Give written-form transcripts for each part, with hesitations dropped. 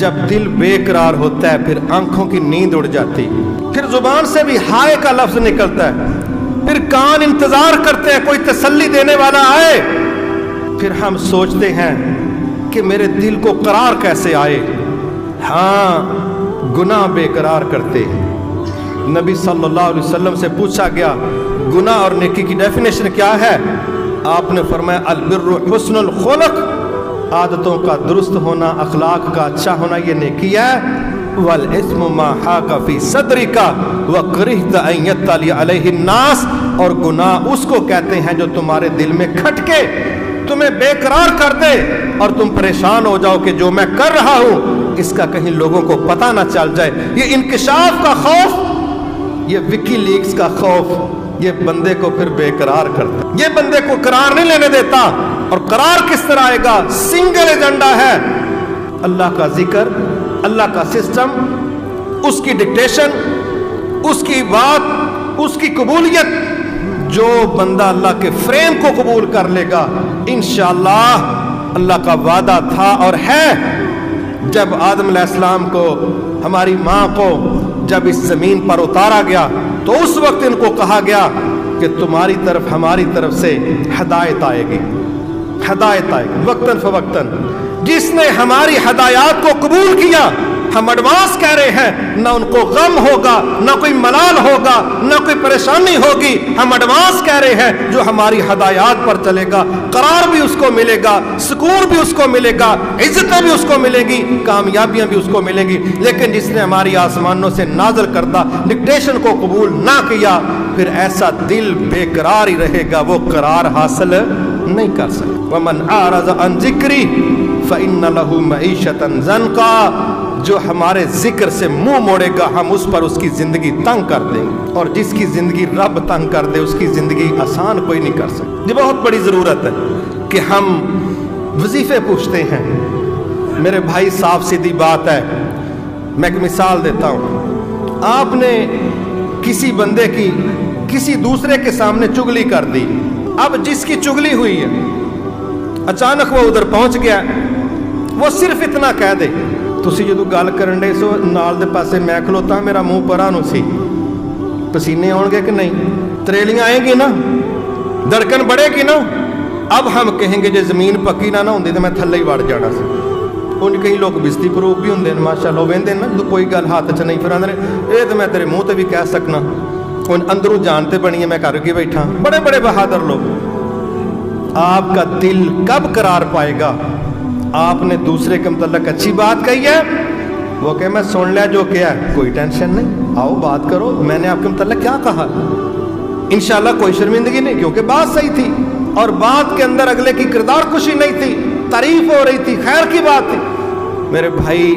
جب دل بے قرار ہوتا ہے پھر آنکھوں کی نیند اڑ جاتی، پھر زبان سے بھی ہائے کا لفظ نکلتا ہے، پھر کان انتظار کرتے ہیں کوئی تسلی دینے والا آئے، پھر ہم سوچتے ہیں کہ میرے دل کو قرار کیسے آئے۔ ہاں، گناہ بے قرار کرتے ہیں۔ نبی صلی اللہ علیہ وسلم سے پوچھا گیا گناہ اور نیکی کی ڈیفینیشن کیا ہے؟ آپ نے فرمایا البر حسن الخلق، عادتوں کا درست ہونا، اخلاق کا اچھا ہونا، یہ نیکی ہے۔ والاسم ما حاک فی صدرک وکرہت ان یطلع علیہ الناس، اور گناہ اس کو کہتے ہیں جو تمہارے دل میں کھٹ کے تمہیں بے قرار کر دے اور تم پریشان ہو جاؤ کہ جو میں کر رہا ہوں اس کا کہیں لوگوں کو پتہ نہ چل جائے۔ یہ انکشاف کا خوف، یہ وکی لیکس کا خوف، یہ بندے کو پھر بے قرار کرتا ہے، یہ بندے کو قرار نہیں لینے دیتا۔ اور قرار کس طرح آئے گا؟ سنگل ایجنڈا ہے، اللہ کا ذکر، اللہ کا سسٹم، اس کی ڈکٹیشن، اس کی بات، اس کی قبولیت۔ جو بندہ اللہ کے فریم کو قبول کر لے گا انشاءاللہ، اللہ کا وعدہ تھا اور ہے، جب آدم علیہ السلام کو، ہماری ماں کو جب اس زمین پر اتارا گیا تو اس وقت ان کو کہا گیا کہ تمہاری طرف ہماری طرف سے ہدایت آئے گی، ہدایت آئے گی وقتاً فوقتاً۔ جس نے ہماری ہدایات کو قبول کیا، ہم ایڈوانس کہہ رہے ہیں، نہ ان کو غم ہوگا، نہ کوئی ملال ہوگا، نہ کوئی پریشانی ہوگی۔ ہم ایڈوانس کہہ رہے ہیں جو ہماری ہدایات پر چلے گا قرار بھی اس کو ملے گا، سکون بھی اس کو ملے گا، عزتیں بھی اس کو ملے گی، کامیابیاں بھی اس کو ملیں گی۔ لیکن جس نے ہماری آسمانوں سے نازل کردہ ڈکٹیشن کو قبول نہ کیا، پھر ایسا دل بے قرار ہی رہے گا، وہ قرار حاصل نہیں کر سکتا۔ وَمَنْ أَعْرَضَ عَنْ ذِكْرِي فَإِنَّ لَهُ مَعِيشَةً ضَنْكًا، جو ہمارے ذکر سے منہ موڑے گا ہم اس پر اس کی زندگی تنگ کر دیں گے، اور جس کی زندگی رب تنگ کر دے اس کی زندگی آسان کوئی نہیں کر سکتا۔ یہ بہت بڑی ضرورت ہے کہ ہم وظیفے پوچھتے ہیں۔ میرے بھائی صاف سیدھی بات ہے، میں ایک مثال دیتا ہوں۔ آپ نے کسی بندے کی کسی دوسرے کے سامنے چگلی کر دی، اب جس کی چگلی ہوئی ہے اچانک وہ ادھر پہنچ گیا، وہ صرف اتنا کہہ دے تسی جدو گل کرن دے سو نال دے پاسے میں کھلوتا میرا منہ پرا نو سی، پسینے آن گے کہ نہیں، تریلیاں آئیں گی نا، دھڑکن بڑھے گی نا۔ اب ہم کہیں گے جے زمین پکی نہ ہوندی تو میں تھلے ہی وڑ جانا سی۔ ان کئی لوگ بستی پروف بھی ہوندے ہیں ماشاءاللہ، ویندے نا تو کوئی گل ہاتھ چ نہیں، پھر آندے اے تے میں تیرے منہ تے بھی کہہ سکنا، ان اندروں جانتے بنی ہے میں کر کے بیٹھا۔ بڑے بڑے بہادر لوگ۔ آپ کا دل کب قرار پائے گا؟ آپ نے دوسرے کے متعلق اچھی بات کہی ہے، وہ کہ میں سن لیا جو کیا ہے، کوئی ٹینشن نہیں، آؤ بات کرو، میں نے آپ کے متعلق کیا کہا، انشاءاللہ کوئی شرمندگی نہیں، کیونکہ بات صحیح تھی اور بات کے اندر اگلے کی کردار کشی نہیں تھی، تعریف ہو رہی تھی، خیر کی بات تھی۔ میرے بھائی،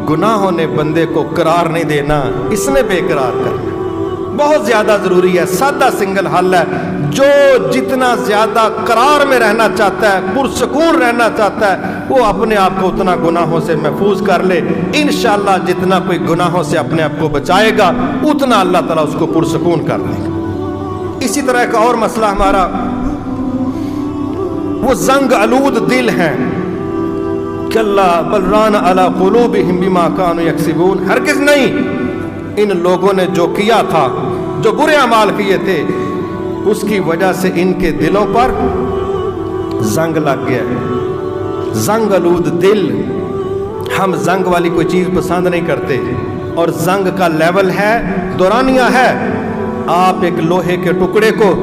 گناہوں نے بندے کو قرار نہیں دینا، اس نے بے قرار کرنا بہت زیادہ ضروری ہے۔ سادہ سنگل حل ہے، جو جتنا زیادہ قرار میں رہنا چاہتا ہے، پرسکون رہنا چاہتا ہے، وہ اپنے آپ کو اتنا گناہوں سے محفوظ کر لے۔ انشاءاللہ جتنا کوئی گناہوں سے اپنے آپ کو بچائے گا اتنا اللہ تعالیٰ اس کو پرسکون کر دے گا۔ اسی طرح ایک اور مسئلہ ہمارا وہ زنگ آلود دل ہیں، کلا بل ران علی قلوبہم بما کانوا یکسبون، ہرگز نہیں، ان لوگوں نے جو کیا تھا، جو برے اعمال کیے تھے، اس کی وجہ سے ان کے دلوں پر زنگ لگ گیا ہے۔ زنگ آلود دل، ہم زنگ والی کوئی چیز پسند نہیں کرتے، اور زنگ کا لیول ہے دورانیہ ہے۔ آپ ایک لوہے کے ٹکڑے کو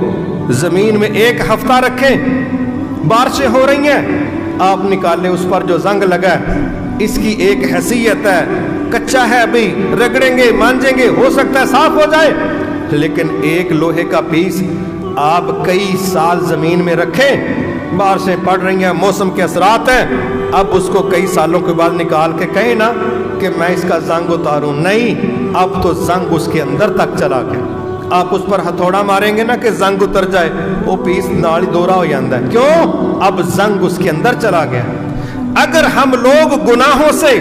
زمین میں 1 ہفتہ رکھیں، بارشیں ہو رہی ہیں، آپ نکالیں، اس پر جو زنگ لگا ہے اس کی ایک حیثیت ہے، کچا ہے ابھی، رگڑیں گے مانجیں گے ہو سکتا ہے صاف ہو جائے، لیکن ایک لوہے کا پیس آپ کئی سال زمین میں رکھیں، بارشیں پڑ رہی ہیں، موسم کے اثرات ہیں، اب اس کو کئی سالوں کے بعد نکال کے کہیں نا کہ میں اس کا زنگ اتاروں، نہیں، اب تو زنگ اس کے اندر تک چلا گیا۔ آپ اس پر ہتھوڑا ماریں گے نا کہ زنگ اتر جائے، وہ پیس نال ہی دورہ ہو جاتا ہے، کیوں؟ اب زنگ اس کے اندر چلا گیا۔ اگر ہم لوگ گناہوں سے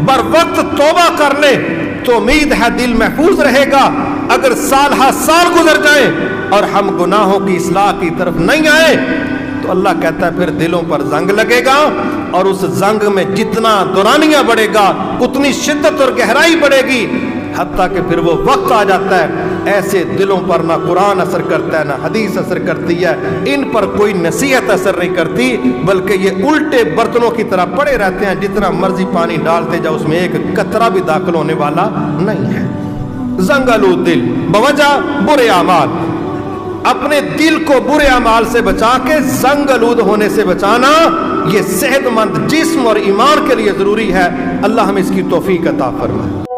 بر وقت توبہ کر لیں تو امید ہے دل محفوظ رہے گا۔ اگر سال ہا سال گزر جائیں اور ہم گناہوں کی اصلاح کی طرف نہیں آئے تو اللہ کہتا ہے پھر دلوں پر زنگ لگے گا، اور اس زنگ میں جتنا دورانیہ بڑھے گا اتنی شدت اور گہرائی بڑھے گی، حتیٰ کہ پھر وہ وقت آ جاتا ہے ایسے دلوں پر نہ قرآن اثر کرتا ہے نہ حدیث اثر کرتی ہے، ان پر کوئی نصیحت اثر نہیں کرتی، بلکہ یہ الٹے برتنوں کی طرح پڑے رہتے ہیں، جتنا مرضی پانی ڈالتے جاؤ اس میں ایک قطرہ بھی داخل ہونے والا نہیں ہے۔ زنگ آلود دل بوجہ برے اعمال، اپنے دل کو برے اعمال سے بچا کے زنگ آلود ہونے سے بچانا، یہ صحت مند جسم اور ایمان کے لیے ضروری ہے۔ اللہ ہمیں اس کی توفیق عطا فرمائے۔